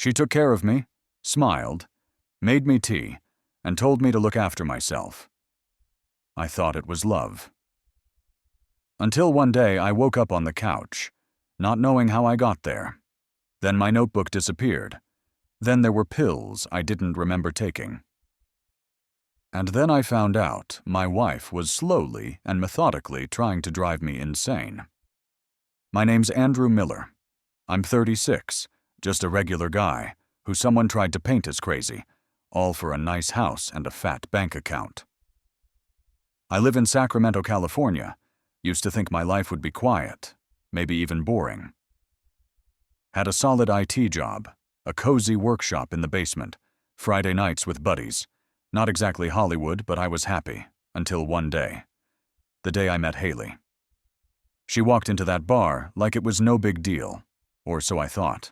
She took care of me, smiled, made me tea, and told me to look after myself. I thought it was love. Until one day I woke up on the couch, not knowing how I got there. Then my notebook disappeared. Then there were pills I didn't remember taking. And then I found out my wife was slowly and methodically trying to drive me insane. My name's Andrew Miller. I'm 36, just a regular guy who someone tried to paint as crazy, all for a nice house and a fat bank account. I live in Sacramento, California. Used to think my life would be quiet, maybe even boring. Had a solid IT job, a cozy workshop in the basement, Friday nights with buddies. Not exactly Hollywood, but I was happy, until one day. The day I met Hailey. She walked into that bar like it was no big deal, or so I thought.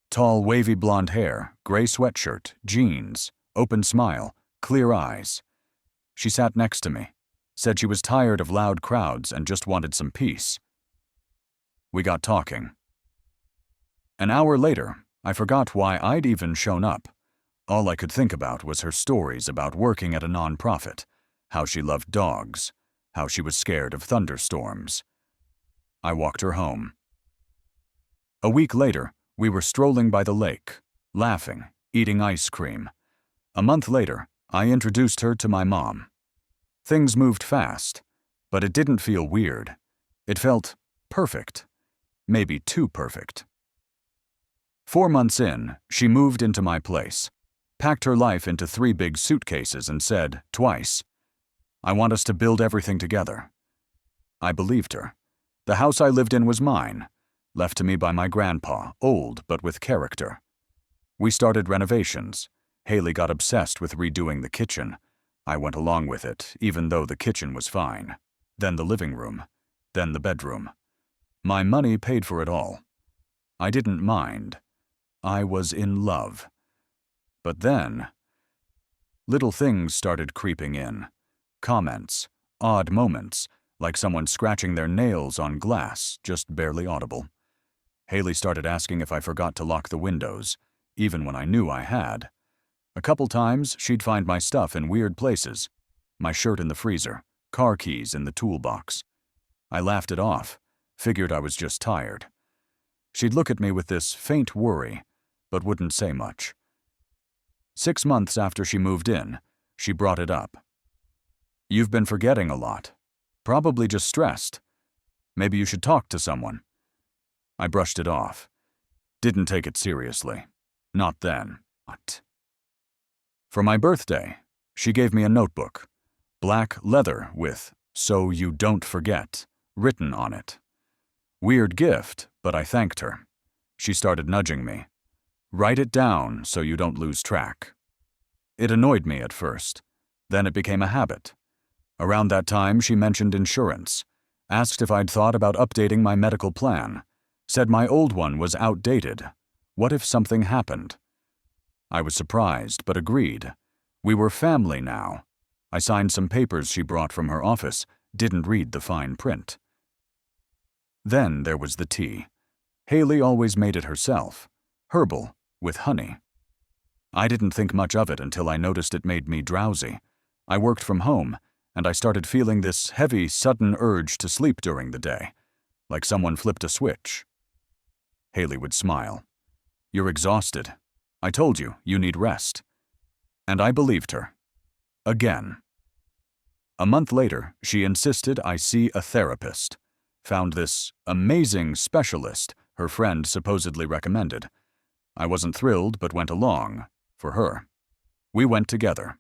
Tall, wavy blonde hair, gray sweatshirt, jeans, open smile, clear eyes. She sat next to me, said she was tired of loud crowds and just wanted some peace. We got talking. An hour later, I forgot why I'd even shown up. All I could think about was her stories about working at a nonprofit, how she loved dogs, how she was scared of thunderstorms. I walked her home. A week later, we were strolling by the lake, laughing, eating ice cream. A month later, I introduced her to my mom. Things moved fast, but it didn't feel weird. It felt perfect, maybe too perfect. 4 months in, she moved into my place, packed her life into 3 big suitcases and said, twice, "I want us to build everything together." I believed her. The house I lived in was mine, left to me by my grandpa, old but with character. We started renovations. Hailey got obsessed with redoing the kitchen. I went along with it, even though the kitchen was fine. Then the living room. Then the bedroom. My money paid for it all. I didn't mind. I was in love. But then, little things started creeping in. Comments, odd moments, like someone scratching their nails on glass, just barely audible. Hailey started asking if I forgot to lock the windows, even when I knew I had. A couple times, she'd find my stuff in weird places. My shirt in the freezer, car keys in the toolbox. I laughed it off, figured I was just tired. She'd look at me with this faint worry, but wouldn't say much. 6 months after she moved in, she brought it up. "You've been forgetting a lot. Probably just stressed. Maybe you should talk to someone." I brushed it off. Didn't take it seriously. Not then. What? For my birthday, she gave me a notebook. Black leather with "So You Don't Forget" written on it. Weird gift, but I thanked her. She started nudging me. "Write it down so you don't lose track." It annoyed me at first. Then it became a habit. Around that time, she mentioned insurance, asked if I'd thought about updating my medical plan, said my old one was outdated. What if something happened? I was surprised, but agreed. We were family now. I signed some papers she brought from her office, didn't read the fine print. Then there was the tea. Hailey always made it herself. Herbal, with honey. I didn't think much of it until I noticed it made me drowsy. I worked from home, and I started feeling this heavy, sudden urge to sleep during the day, like someone flipped a switch. Hailey would smile. "You're exhausted. I told you, you need rest." And I believed her. Again. A month later, she insisted I see a therapist. Found this amazing specialist her friend supposedly recommended. I wasn't thrilled, but went along, for her. We went together.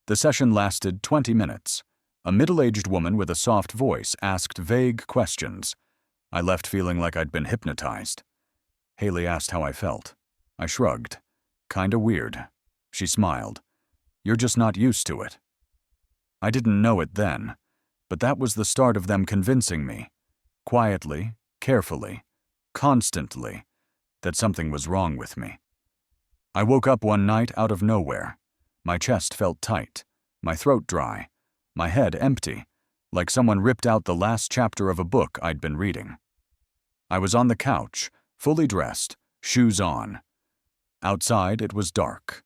The session lasted 20 minutes. A middle-aged woman with a soft voice asked vague questions. I left feeling like I'd been hypnotized. Hailey asked how I felt. I shrugged. "Kinda weird." She smiled. "You're just not used to it." I didn't know it then, but that was the start of them convincing me, quietly, carefully, constantly, that something was wrong with me. I woke up one night out of nowhere. My chest felt tight, my throat dry, my head empty, like someone ripped out the last chapter of a book I'd been reading. I was on the couch, fully dressed, shoes on. Outside, it was dark.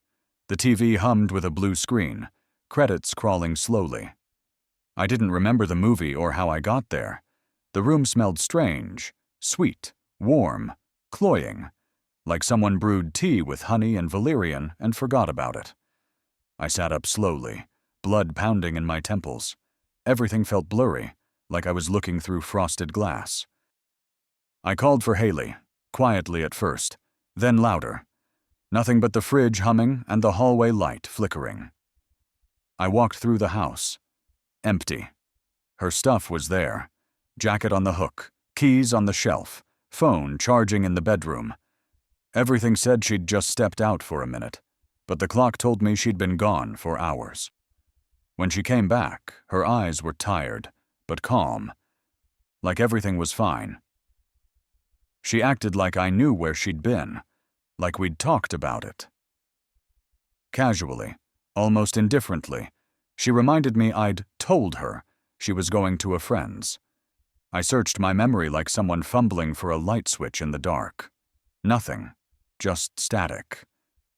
The TV hummed with a blue screen, credits crawling slowly. I didn't remember the movie or how I got there. The room smelled strange, sweet, warm, cloying, like someone brewed tea with honey and valerian and forgot about it. I sat up slowly, blood pounding in my temples. Everything felt blurry, like I was looking through frosted glass. I called for Hailey, quietly at first, then louder. Nothing but the fridge humming and the hallway light flickering. I walked through the house. Empty. Her stuff was there. Jacket on the hook, keys on the shelf, phone charging in the bedroom. Everything said she'd just stepped out for a minute, but the clock told me she'd been gone for hours. When she came back, her eyes were tired, but calm, like everything was fine. She acted like I knew where she'd been, like we'd talked about it. Casually, almost indifferently, she reminded me I'd told her she was going to a friend's. I searched my memory like someone fumbling for a light switch in the dark. Nothing, just static.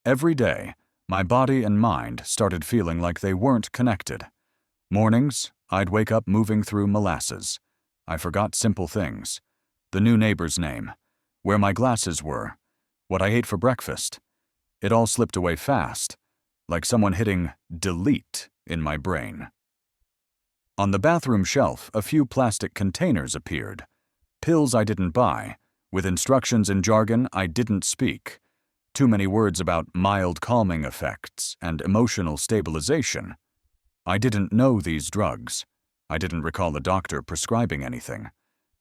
Every day, my body and mind started feeling like they weren't connected. Mornings, I'd wake up moving through molasses. I forgot simple things. The new neighbor's name, where my glasses were, what I ate for breakfast. It all slipped away fast, like someone hitting delete in my brain. On the bathroom shelf, a few plastic containers appeared. Pills I didn't buy, with instructions in jargon I didn't speak. Too many words about mild calming effects and emotional stabilization. I didn't know these drugs. I didn't recall a doctor prescribing anything.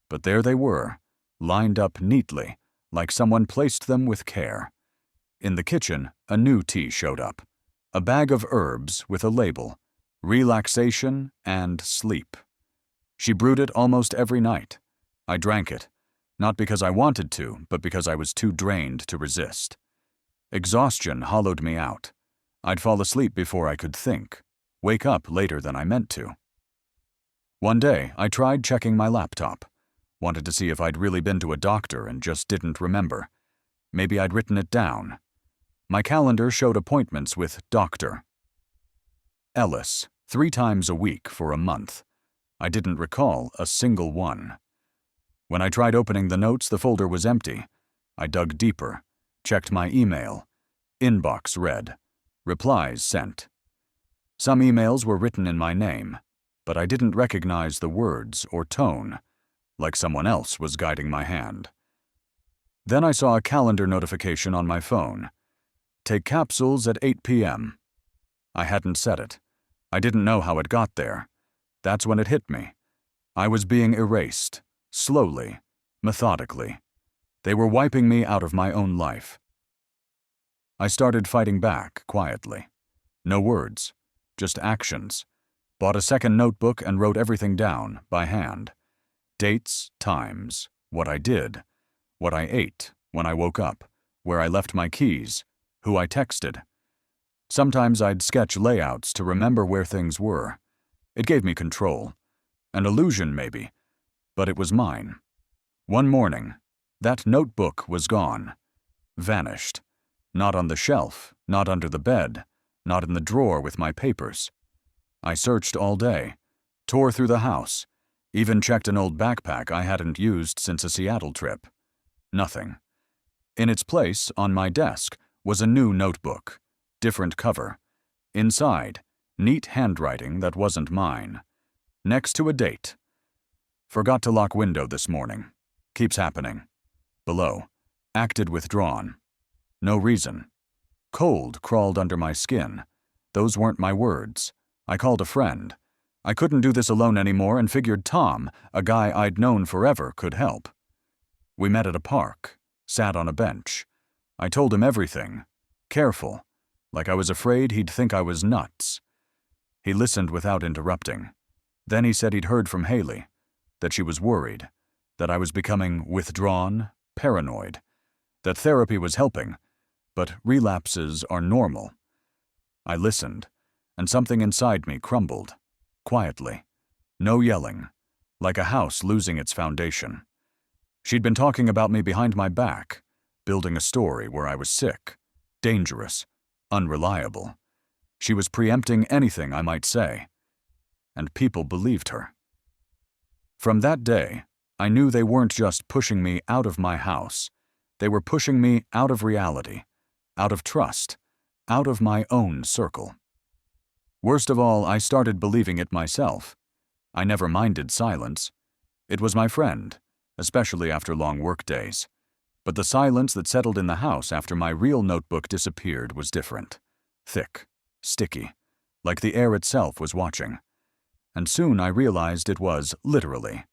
But there they were, lined up neatly, like someone placed them with care. In the kitchen, a new tea showed up. A bag of herbs with a label, relaxation and sleep. She brewed it almost every night. I drank it, not because I wanted to, but because I was too drained to resist. Exhaustion hollowed me out. I'd fall asleep before I could think, wake up later than I meant to. One day, I tried checking my laptop. Wanted to see if I'd really been to a doctor and just didn't remember. Maybe I'd written it down. My calendar showed appointments with Dr. Ellis, 3 times a week for a month. I didn't recall a single one. When I tried opening the notes, the folder was empty. I dug deeper, checked my email. Inbox read. Replies sent. Some emails were written in my name, but I didn't recognize the words or tone, like someone else was guiding my hand. Then I saw a calendar notification on my phone. Take capsules at 8 p.m. I hadn't said it. I didn't know how it got there. That's when it hit me. I was being erased, slowly, methodically. They were wiping me out of my own life. I started fighting back, quietly. No words, just actions. Bought a second notebook and wrote everything down, by hand. Dates, times, what I did, what I ate when I woke up, where I left my keys, who I texted. Sometimes I'd sketch layouts to remember where things were. It gave me control. An illusion, maybe, but it was mine. One morning, that notebook was gone. Vanished. Not on the shelf, not under the bed, not in the drawer with my papers. I searched all day, tore through the house, even checked an old backpack I hadn't used since a Seattle trip. Nothing. In its place, on my desk, was a new notebook, different cover. Inside, neat handwriting that wasn't mine. Next to a date. Forgot to lock window this morning. Keeps happening. Below, acted withdrawn. No reason. Cold crawled under my skin. Those weren't my words. I called a friend. I couldn't do this alone anymore and figured Tom, a guy I'd known forever, could help. We met at a park, sat on a bench. I told him everything, careful, like I was afraid he'd think I was nuts. He listened without interrupting. Then he said he'd heard from Hailey, that she was worried, that I was becoming withdrawn, paranoid, that therapy was helping, but relapses are normal. I listened, and something inside me crumbled, quietly. No yelling, like a house losing its foundation. She'd been talking about me behind my back, building a story where I was sick, dangerous, unreliable. She was preempting anything I might say, and people believed her. From that day, I knew they weren't just pushing me out of my house. They were pushing me out of reality, out of trust, out of my own circle. Worst of all, I started believing it myself. I never minded silence. It was my friend, especially after long work days. But the silence that settled in the house after my real notebook disappeared was different. Thick, sticky, like the air itself was watching. And soon I realized it was literally.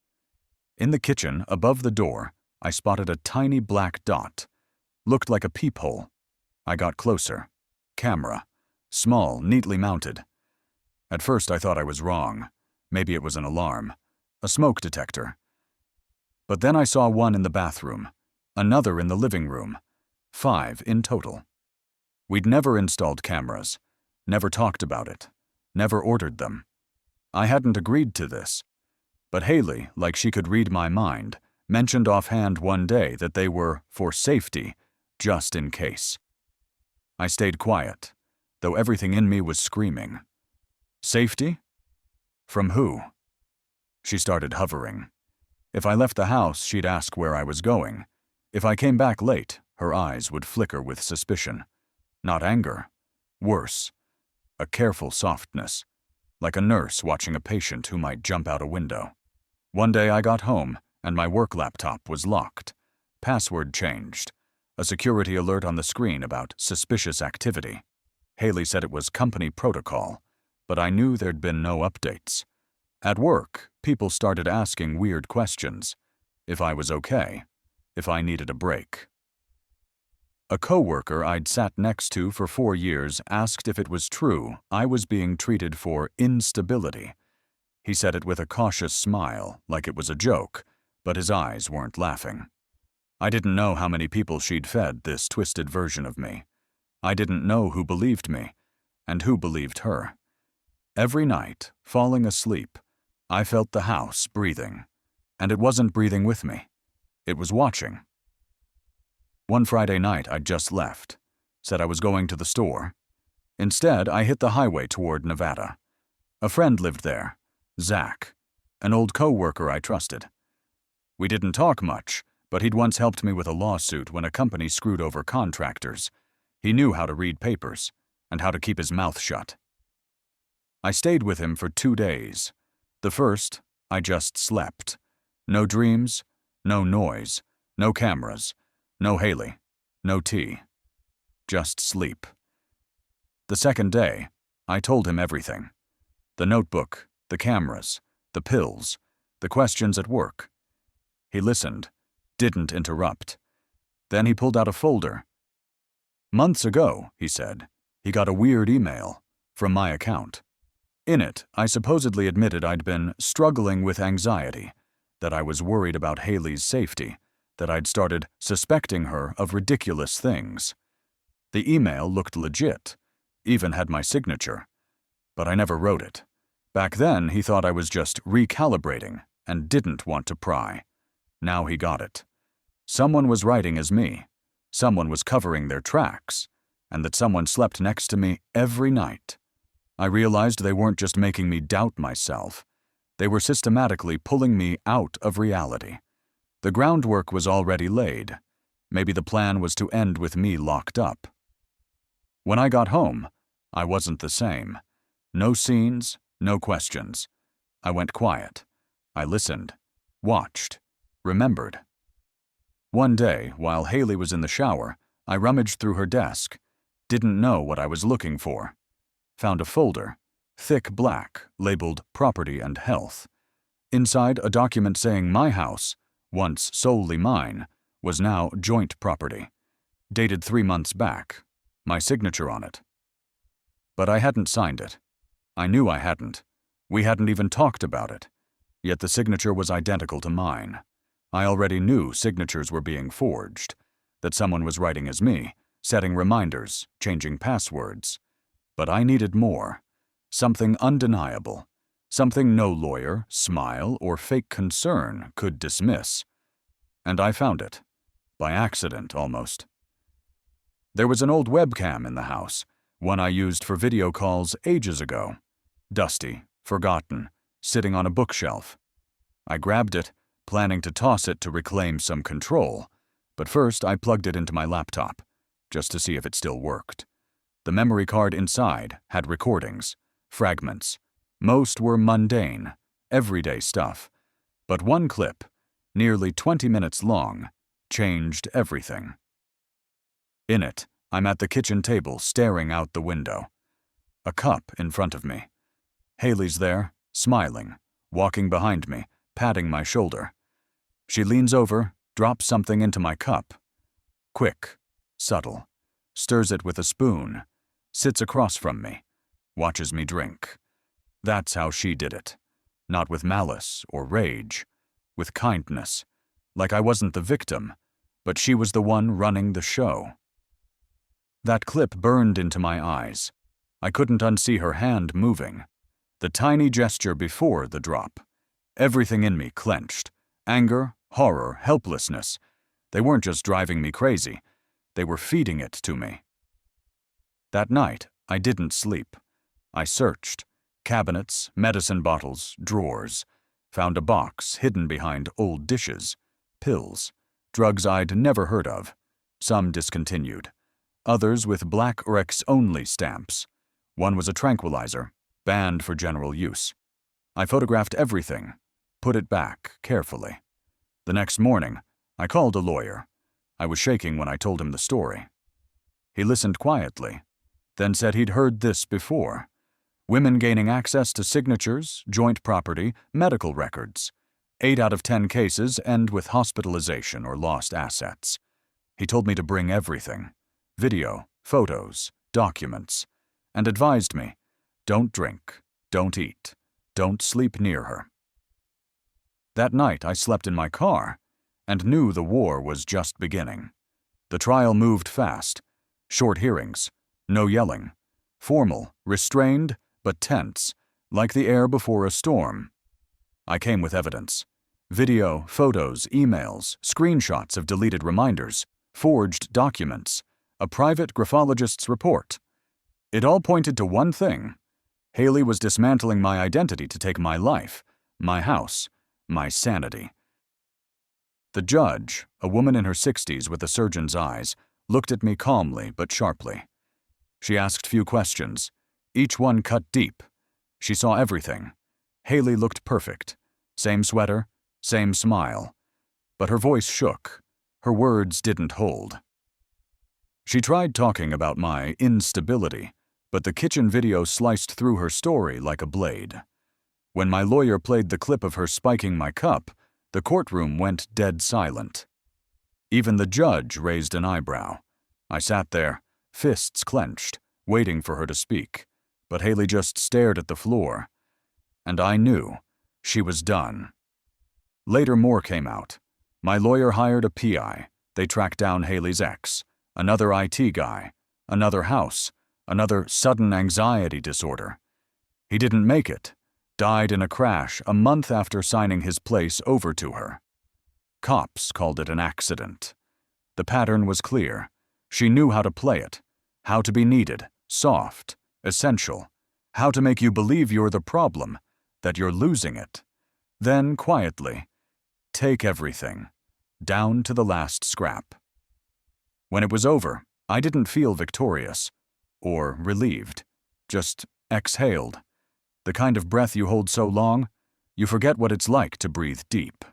In the kitchen, above the door, I spotted a tiny black dot. Looked like a peephole. I got closer. Camera. Small, neatly mounted. At first I thought I was wrong. Maybe it was an alarm. A smoke detector. But then I saw one in the bathroom. Another in the living room. 5 in total. We'd never installed cameras. Never talked about it. Never ordered them. I hadn't agreed to this. But Hailey, like she could read my mind, mentioned offhand one day that they were for safety, just in case. I stayed quiet, though everything in me was screaming. Safety? From who? She started hovering. If I left the house, she'd ask where I was going. If I came back late, her eyes would flicker with suspicion. Not anger. Worse. A careful softness. Like a nurse watching a patient who might jump out a window. One day I got home, and my work laptop was locked. Password changed. A security alert on the screen about suspicious activity. Hailey said it was company protocol, but I knew there'd been no updates. At work, people started asking weird questions. If I was okay. If I needed a break. A coworker I'd sat next to for 4 years asked if it was true I was being treated for instability. He said it with a cautious smile, like it was a joke, but his eyes weren't laughing. I didn't know how many people she'd fed this twisted version of me. I didn't know who believed me, and who believed her. Every night, falling asleep, I felt the house breathing, and it wasn't breathing with me. It was watching. One Friday night I'd just left, said I was going to the store. Instead, I hit the highway toward Nevada. A friend lived there, Zach, an old co-worker I trusted. We didn't talk much, but he'd once helped me with a lawsuit when a company screwed over contractors. He knew how to read papers, and how to keep his mouth shut. I stayed with him for 2 days. The first, I just slept. No dreams, no noise, no cameras, no Hailey, no tea. Just sleep. The second day, I told him everything. The notebook, the cameras, the pills, the questions at work. He listened, didn't interrupt. Then he pulled out a folder. Months ago, he said, he got a weird email from my account. In it, I supposedly admitted I'd been struggling with anxiety, that I was worried about Hailey's safety, that I'd started suspecting her of ridiculous things. The email looked legit, even had my signature, but I never wrote it. Back then, he thought I was just recalibrating and didn't want to pry. Now he got it. Someone was writing as me. Someone was covering their tracks, and that someone slept next to me every night. I realized they weren't just making me doubt myself. They were systematically pulling me out of reality. The groundwork was already laid. Maybe the plan was to end with me locked up. When I got home, I wasn't the same. No scenes, no questions. I went quiet. I listened, watched, remembered. One day, while Hailey was in the shower, I rummaged through her desk. Didn't know what I was looking for. Found a folder, thick black, labeled Property and Health. Inside, a document saying my house, once solely mine, was now joint property. Dated 3 months back. My signature on it. But I hadn't signed it. I knew I hadn't. We hadn't even talked about it. Yet the signature was identical to mine. I already knew signatures were being forged, that someone was writing as me, setting reminders, changing passwords. But I needed more. Something undeniable. Something no lawyer, smile, or fake concern could dismiss. And I found it. By accident, almost. There was an old webcam in the house, one I used for video calls ages ago. Dusty, forgotten, sitting on a bookshelf. I grabbed it, planning to toss it to reclaim some control, but first I plugged it into my laptop, just to see if it still worked. The memory card inside had recordings, fragments. Most were mundane, everyday stuff, but one clip, nearly 20 minutes long, changed everything. In it, I'm at the kitchen table staring out the window. A cup in front of me. Hailey's there, smiling, walking behind me, patting my shoulder. She leans over, drops something into my cup. Quick, subtle, stirs it with a spoon, sits across from me, watches me drink. That's how she did it. Not with malice or rage, with kindness, like I wasn't the victim, but she was the one running the show. That clip burned into my eyes. I couldn't unsee her hand moving. The tiny gesture before the drop. Everything in me clenched. Anger, horror, helplessness. They weren't just driving me crazy. They were feeding it to me. That night, I didn't sleep. I searched. Cabinets, medicine bottles, drawers. Found a box hidden behind old dishes. Pills. Drugs I'd never heard of. Some discontinued. Others with black or X-only stamps. One was a tranquilizer, banned for general use. I photographed everything, put it back carefully. The next morning, I called a lawyer. I was shaking when I told him the story. He listened quietly, then said he'd heard this before. Women gaining access to signatures, joint property, medical records. 8 out of 10 cases end with hospitalization or lost assets. He told me to bring everything. Video, photos, documents, and advised me, don't drink, don't eat, don't sleep near her. That night I slept in my car and knew the war was just beginning. The trial moved fast, short hearings, no yelling, formal, restrained, but tense, like the air before a storm. I came with evidence. Video, photos, emails, screenshots of deleted reminders, forged documents, a private graphologist's report. It all pointed to one thing. Hailey was dismantling my identity to take my life, my house, my sanity. The judge, a woman in her 60s with a surgeon's eyes, looked at me calmly but sharply. She asked few questions, each one cut deep. She saw everything. Hailey looked perfect. Same sweater, same smile. But her voice shook. Her words didn't hold. She tried talking about my instability, but the kitchen video sliced through her story like a blade. When my lawyer played the clip of her spiking my cup, the courtroom went dead silent. Even the judge raised an eyebrow. I sat there, fists clenched, waiting for her to speak, but Hailey just stared at the floor. And I knew she was done. Later more came out. My lawyer hired a PI. They tracked down Hailey's ex, another IT guy, another house, another sudden anxiety disorder. He didn't make it, died in a crash a month after signing his place over to her. Cops called it an accident. The pattern was clear. She knew how to play it, how to be needed, soft, essential, how to make you believe you're the problem, that you're losing it. Then, quietly, take everything, down to the last scrap. When it was over, I didn't feel victorious or relieved, just exhaled. The kind of breath you hold so long, you forget what it's like to breathe deep.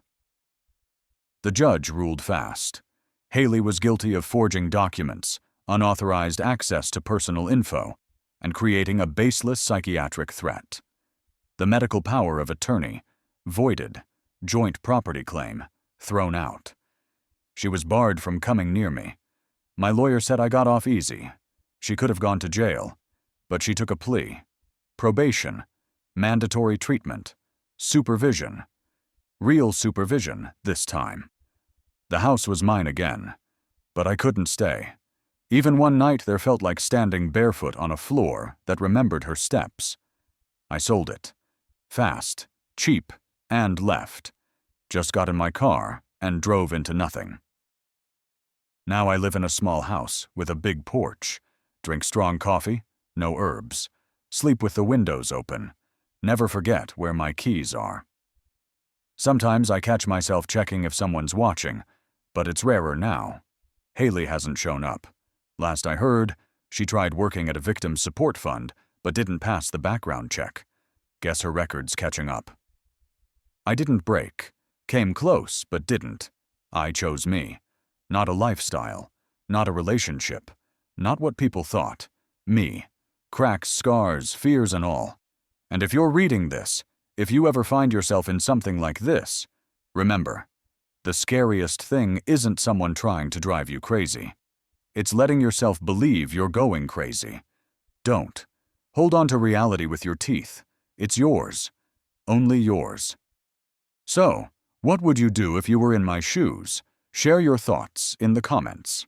The judge ruled fast. Hailey was guilty of forging documents, unauthorized access to personal info, and creating a baseless psychiatric threat. The medical power of attorney, voided, joint property claim, thrown out. She was barred from coming near me. My lawyer said I got off easy. She could have gone to jail, but she took a plea. Probation, mandatory treatment, supervision. Real supervision this time. The house was mine again, but I couldn't stay. Even one night there felt like standing barefoot on a floor that remembered her steps. I sold it. Fast, cheap, and left. Just got in my car and drove into nothing. Now I live in a small house with a big porch, drink strong coffee, no herbs, sleep with the windows open, never forget where my keys are. Sometimes I catch myself checking if someone's watching, but it's rarer now. Hailey hasn't shown up. Last I heard, she tried working at a victim support fund, but didn't pass the background check. Guess her record's catching up. I didn't break. Came close, but didn't. I chose me. Not a lifestyle. Not a relationship. Not what people thought. Me. Cracks, scars, fears and all. And if you're reading this, if you ever find yourself in something like this, remember, the scariest thing isn't someone trying to drive you crazy. It's letting yourself believe you're going crazy. Don't. Hold on to reality with your teeth. It's yours. Only yours. So, what would you do if you were in my shoes? Share your thoughts in the comments.